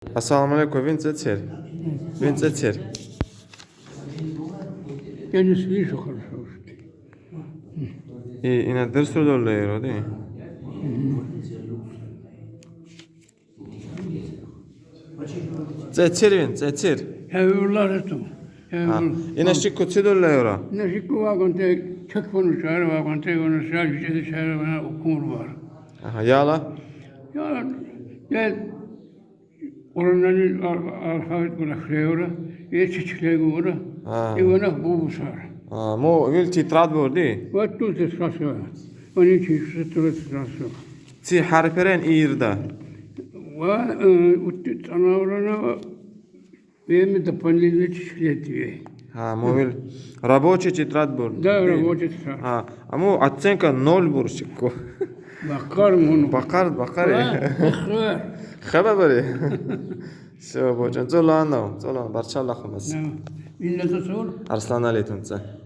Assalomu alaykum, Vintsetsir. Vintsetsir. Я не слышу хорошо. И на дерсу долларо, да? Tsetsir vin, tsetsir. Я уларэту. Ha. Ina şikko $2. Naşikku vagonte çok konuşar, vagonte konuşar, yüce dışarı bana okur var. Aha, yala. Ya oranın alfabet bırakıyor, ya çiçekleri var. İvana bu busar. Mo vil titrat bordi. Ve tu sesrası var. Onun için şu sesrası var. Ti harferen irda. Ve utti tanavlarına benim de panelli çiçekleri diye. Ha, mo vil рабочий тетрадь bordi. Da работает сразу. Ha, ama оценка 0 bor şikko. Bakar mı onu? Bakar. Bakar. Xabari. Sho bojan, zolan, barcha Allohimiz. Millete sor. Arslan Ali Tunsa.